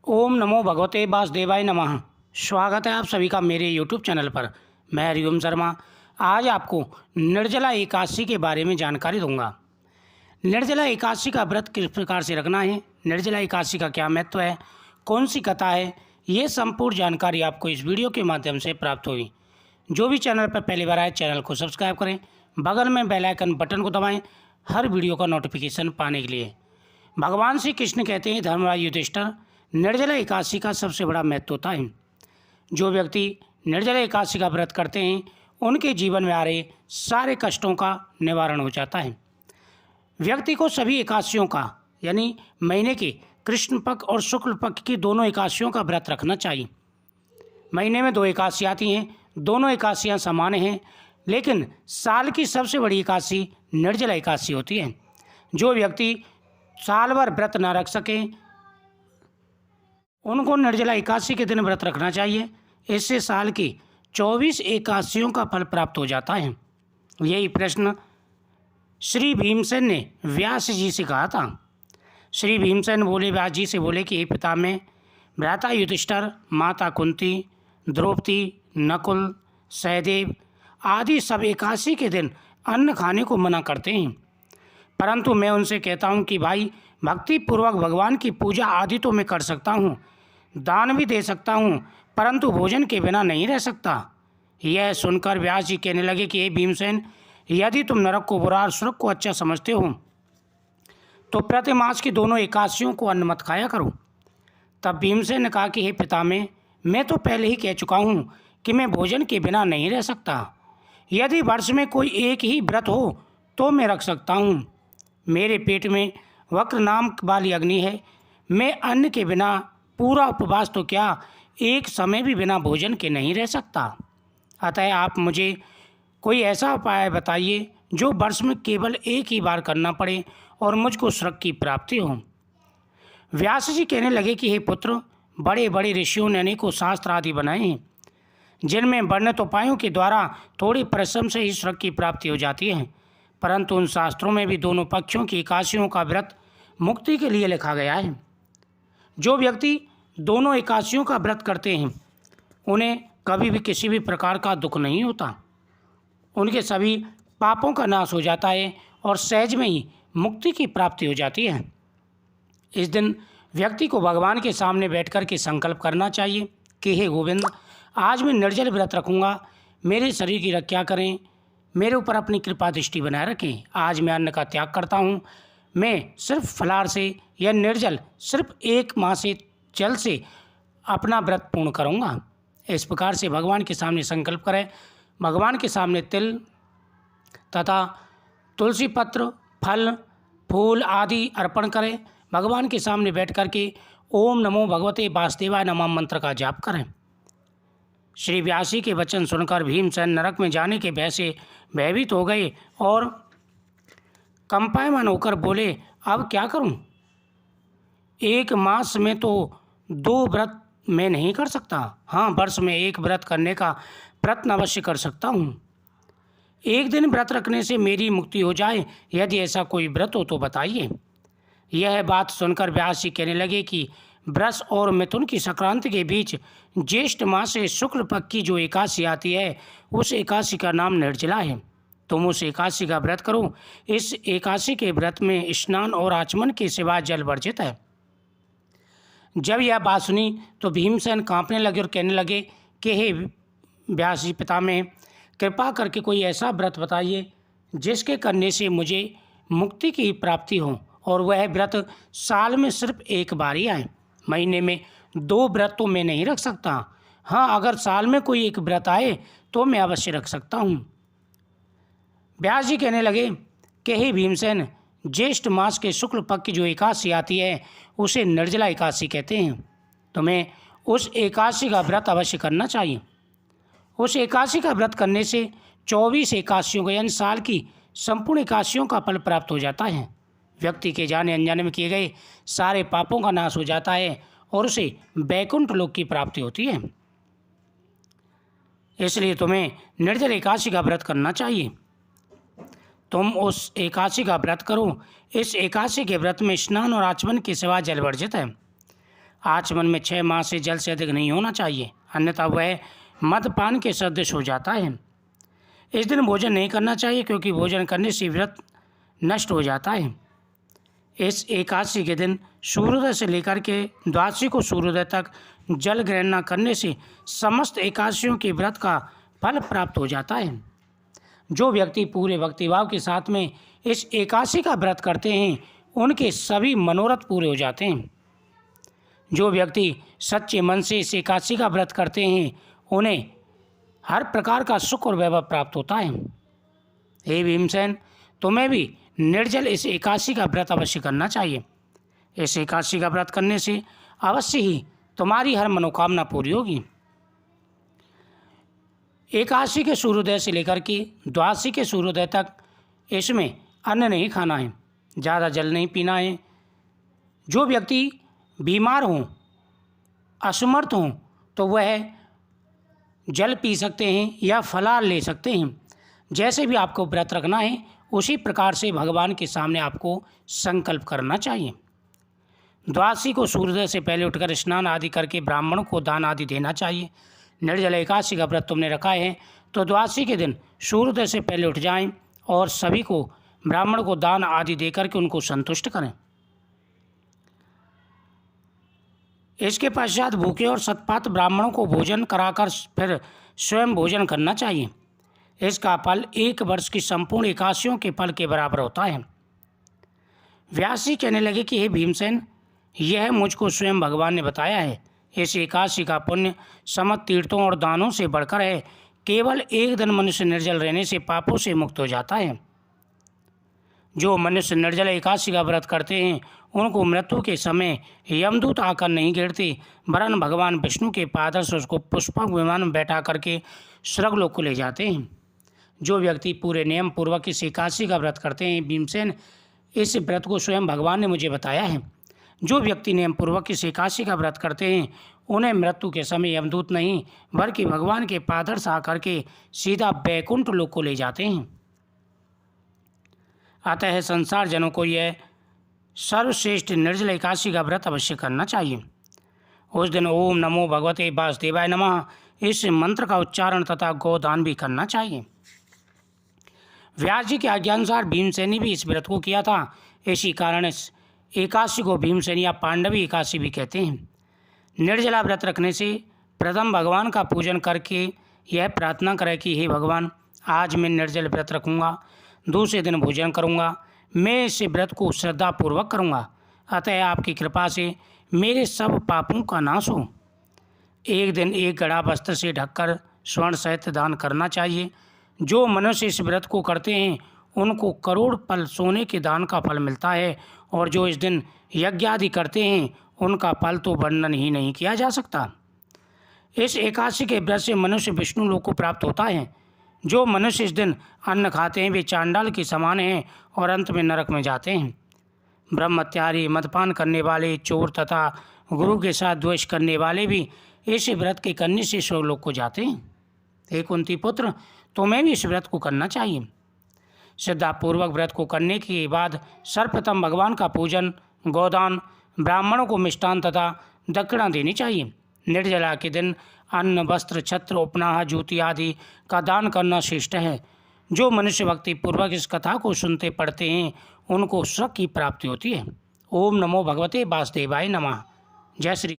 ओम नमो भगवते वासुदेवाय नमः। स्वागत है आप सभी का मेरे यूट्यूब चैनल पर। मैं हरिओम शर्मा आज आपको निर्जला एकादशी के बारे में जानकारी दूंगा। निर्जला एकादशी का व्रत किस प्रकार से रखना है, निर्जला एकादशी का क्या महत्व है, कौन सी कथा है, ये संपूर्ण जानकारी आपको इस वीडियो के माध्यम से प्राप्त होगी। जो भी चैनल पर पहली बार आए चैनल को सब्सक्राइब करें, बगल में बेल आइकन बटन को दबाएं हर वीडियो का नोटिफिकेशन पाने के लिए। भगवान श्री कृष्ण कहते हैं धर्मराज युधिष्ठिर, निर्जला एकादशी का सबसे बड़ा महत्व होता है। जो व्यक्ति निर्जला एकादशी का व्रत करते हैं उनके जीवन में आ रहे सारे कष्टों का निवारण हो जाता है। व्यक्ति को सभी एकादशियों का यानी महीने के कृष्ण पक्ष और शुक्ल पक्ष की दोनों एकादशियों का व्रत रखना चाहिए। महीने में 2 एकादशी आती हैं, दोनों एकादशियाँ समान हैं, लेकिन साल की सबसे बड़ी एकादशी निर्जला एकादशी होती है। जो व्यक्ति साल भर व्रत न रख सकें उनको निर्जला एकादशी के दिन व्रत रखना चाहिए। इससे साल की 24 एकादशियों का फल प्राप्त हो जाता है। यही प्रश्न श्री भीमसेन ने व्यास जी से कहा था। श्री भीमसेन बोले व्यास जी से बोले कि हे पितामह, भ्राता युधिष्ठिर, माता कुंती, द्रौपदी, नकुल, सहदेव आदि सब एकादशी के दिन अन्न खाने को मना करते हैं, परंतु मैं उनसे कहता हूँ कि भाई भक्ति पूर्वक भगवान की पूजा आदि तो मैं कर सकता हूँ, दान भी दे सकता हूँ, परंतु भोजन के बिना नहीं रह सकता। यह सुनकर व्यास जी कहने लगे कि हे भीमसेन, यदि तुम नरक को बुरा और स्वर्ग को अच्छा समझते हो तो प्रति मास की दोनों एकादशियों को अन्न मत खाया करो। तब भीमसेन ने कहा कि हे पितामह, मैं तो पहले ही कह चुका हूँ कि मैं भोजन के बिना नहीं रह सकता। यदि वर्ष में कोई एक ही व्रत हो तो मैं रख सकता हूँ। मेरे पेट में वक्र नाम वाली अग्नि है, मैं अन्न के बिना पूरा उपवास तो क्या एक समय भी बिना भोजन के नहीं रह सकता। अतः आप मुझे कोई ऐसा उपाय बताइए जो वर्ष में केवल एक ही बार करना पड़े और मुझको स्वर्ग की प्राप्ति हो। व्यास जी कहने लगे कि हे पुत्र, बड़े बड़े ऋषियों ने अनेकों शास्त्र आदि बनाए हैं जिनमें वर्णित उपायों के द्वारा थोड़ी परिश्रम से ही स्वर्ग की प्राप्ति हो जाती है, परंतु उन शास्त्रों में भी दोनों पक्षों की एकादशियों का व्रत मुक्ति के लिए लिखा गया है। जो व्यक्ति दोनों एकादशियों का व्रत करते हैं उन्हें कभी भी किसी भी प्रकार का दुख नहीं होता, उनके सभी पापों का नाश हो जाता है और सहज में ही मुक्ति की प्राप्ति हो जाती है। इस दिन व्यक्ति को भगवान के सामने बैठकर के संकल्प करना चाहिए कि हे गोविंद, आज मैं निर्जल व्रत रखूँगा, मेरे शरीर की रक्षा करें, मेरे ऊपर अपनी कृपा दृष्टि बनाए रखें। आज मैं अन्न का त्याग करता हूँ, मैं सिर्फ फलाहार से या निर्जल सिर्फ 1 माह से जल से अपना व्रत पूर्ण करूँगा। इस प्रकार से भगवान के सामने संकल्प करें। भगवान के सामने तिल तथा तुलसी पत्र, फल, फूल आदि अर्पण करें। भगवान के सामने बैठ कर के ओम नमो भगवते वासुदेवाय नमः मंत्र का जाप करें। श्री व्यास जी के वचन सुनकर भीमसेन नरक में जाने के भय से भयभीत हो गए और कंपायमान होकर बोले, अब क्या करूं? 1 मास में तो 2 व्रत मैं नहीं कर सकता। हाँ, वर्ष में 1 व्रत करने का प्रयत्न अवश्य कर सकता हूँ। 1 दिन व्रत रखने से मेरी मुक्ति हो जाए, यदि ऐसा कोई व्रत हो तो बताइए। यह बात सुनकर व्यास जी कहने लगे कि वृष और मिथुन की संक्रांति के बीच ज्येष्ठ मास से शुक्ल पक्ष की जो एकादशी आती है उस एकादशी का नाम निर्जला है। तुम उस एकादशी का व्रत करो। इस एकादशी के व्रत में स्नान और आचमन के सिवा जल वर्जित है। जब यह बात सुनी तो भीमसेन कांपने लगे और कहने लगे कि हे व्यास जी पितामह, कृपा करके कोई ऐसा व्रत बताइए जिसके करने से मुझे मुक्ति की प्राप्ति हो और वह व्रत साल में सिर्फ 1 बार ही आए। महीने में 2 व्रत तो मैं नहीं रख सकता। हाँ, अगर साल में कोई 1 व्रत आए तो मैं अवश्य रख सकता हूँ। व्यास जी कहने लगे कि हे भीमसेन, ज्येष्ठ मास के शुक्ल पक्ष की जो एकादशी आती है उसे निर्जला एकादशी कहते हैं। तुम्हें उस एकादशी का व्रत अवश्य करना चाहिए। उस एकादशी का व्रत करने से 24 एकादशियों का यानी साल की संपूर्ण एकादशियों का फल प्राप्त हो जाता है। व्यक्ति के जाने अनजाने में किए गए सारे पापों का नाश हो जाता है और उसे वैकुंठ लोक की प्राप्ति होती है। इसलिए तुम्हें निर्जल एकादशी का व्रत करना चाहिए। तुम उस एकादशी का व्रत करो। इस एकादशी के व्रत में स्नान और आचमन के सिवा जल वर्जित है। आचमन में 6 माह से जल से अधिक नहीं होना चाहिए, अन्यथा वह मदपान के सदृश हो जाता है। इस दिन भोजन नहीं करना चाहिए क्योंकि भोजन करने से व्रत नष्ट हो जाता है। इस एकादशी के दिन सूर्योदय से लेकर के द्वादशी को सूर्योदय तक जल ग्रहण न करने से समस्त एकादशियों के व्रत का फल प्राप्त हो जाता है। जो व्यक्ति पूरे भक्तिभाव के साथ में इस एकादशी का व्रत करते हैं उनके सभी मनोरथ पूरे हो जाते हैं। जो व्यक्ति सच्चे मन से इस एकादशी का व्रत करते हैं उन्हें हर प्रकार का सुख और वैभव प्राप्त होता है। हे भीमसेन, तुम्हें भी निर्जल इस एकादशी का व्रत अवश्य करना चाहिए। इस एकादशी का व्रत करने से अवश्य ही तुम्हारी हर मनोकामना पूरी होगी। एकादशी के सूर्योदय से लेकर के द्वादशी के सूर्योदय तक इसमें अन्न नहीं खाना है, ज़्यादा जल नहीं पीना है। जो व्यक्ति बीमार हों, असमर्थ हों, तो वह जल पी सकते हैं या फलाहार ले सकते हैं। जैसे भी आपको व्रत रखना है उसी प्रकार से भगवान के सामने आपको संकल्प करना चाहिए। द्वादशी को सूर्योदय से पहले उठकर स्नान आदि करके ब्राह्मणों को दान आदि देना चाहिए। निर्जल एकादशी का व्रत तुमने रखा है तो द्वादशी के दिन सूर्योदय से पहले उठ जाएं और सभी को ब्राह्मण को दान आदि देकर के उनको संतुष्ट करें। इसके पश्चात भूखे और सतपात ब्राह्मणों को भोजन कराकर फिर स्वयं भोजन करना चाहिए। इसका फल 1 वर्ष की संपूर्ण एकादशियों के फल के बराबर होता है। व्यास जी कहने लगे कि हे भीमसेन, यह मुझको स्वयं भगवान ने बताया है। इस एकादशी का पुण्य समस्त तीर्थों और दानों से बढ़कर है। केवल एक दिन मनुष्य निर्जल रहने से पापों से मुक्त हो जाता है। जो मनुष्य निर्जल एकादशी का व्रत करते हैं उनको मृत्यु के समय यमदूत आकर नहीं घेरते, वरन भगवान विष्णु के पादर से उसको पुष्पक विमान में बैठा करके स्वर्गलोक को ले जाते हैं। जो व्यक्ति पूरे नियम पूर्वक इस एकादशी का व्रत करते हैं, भीमसेन, इस व्रत को स्वयं भगवान ने मुझे बताया है। जो व्यक्ति नियम पूर्वक इस एकादशी का व्रत करते हैं उन्हें मृत्यु के समय यमदूत नहीं बल्कि भगवान के पादर से आकर के सीधा बैकुंठ लोक को ले जाते हैं। अतः संसार जनों को यह सर्वश्रेष्ठ निर्जल एकादशी का व्रत अवश्य करना चाहिए। उस दिन ओम नमो भगवते वासुदेवाय नमः इस मंत्र का उच्चारण तथा गोदान भी करना चाहिए। व्यास जी के आज्ञानुसार भीमसेनी भी इस व्रत को किया था। इसी कारण इस एकादशी को भीमसेनी या पांडवी एकादशी भी कहते हैं। निर्जला व्रत रखने से प्रथम भगवान का पूजन करके यह प्रार्थना करें कि हे भगवान, आज मैं निर्जल व्रत रखूँगा, दूसरे दिन भोजन करूँगा, मैं इस व्रत को श्रद्धापूर्वक करूँगा, अतः आपकी कृपा से मेरे सब पापों का नाश हो। एक दिन 1 गड़ा वस्त्र से ढककर स्वर्ण सहित दान करना चाहिए। जो मनुष्य इस व्रत को करते हैं उनको करोड़ पल सोने के दान का फल मिलता है, और जो इस दिन यज्ञ आदि करते हैं उनका फल तो वर्णन ही नहीं किया जा सकता। इस एकादशी के व्रत से मनुष्य विष्णु लोक को प्राप्त होता है। जो मनुष्य इस दिन अन्न खाते हैं वे चांडाल के समान हैं और अंत में नरक में जाते हैं। ब्रह्मत्यारी, मदपान करने वाले, चोर तथा गुरु के साथ द्वेष करने वाले भी इस व्रत के करने से स्वर्गलोक को जाते हैं। हे कुंती पुत्र, तुम्हें भी इस व्रत को करना चाहिए। श्रद्धापूर्वक व्रत को करने के बाद सर्वप्रथम भगवान का पूजन, गोदान, ब्राह्मणों को मिष्टान तथा दक्षिणा देनी चाहिए। निर्जला के दिन अन्न, वस्त्र, छत्र, उपनाह, जूती आदि का दान करना श्रेष्ठ है। जो मनुष्य भक्ति पूर्वक इस कथा को सुनते पढ़ते हैं उनको स्वर्ग की प्राप्ति होती है। ओम नमो भगवते वासुदेवाय नमः। जय श्री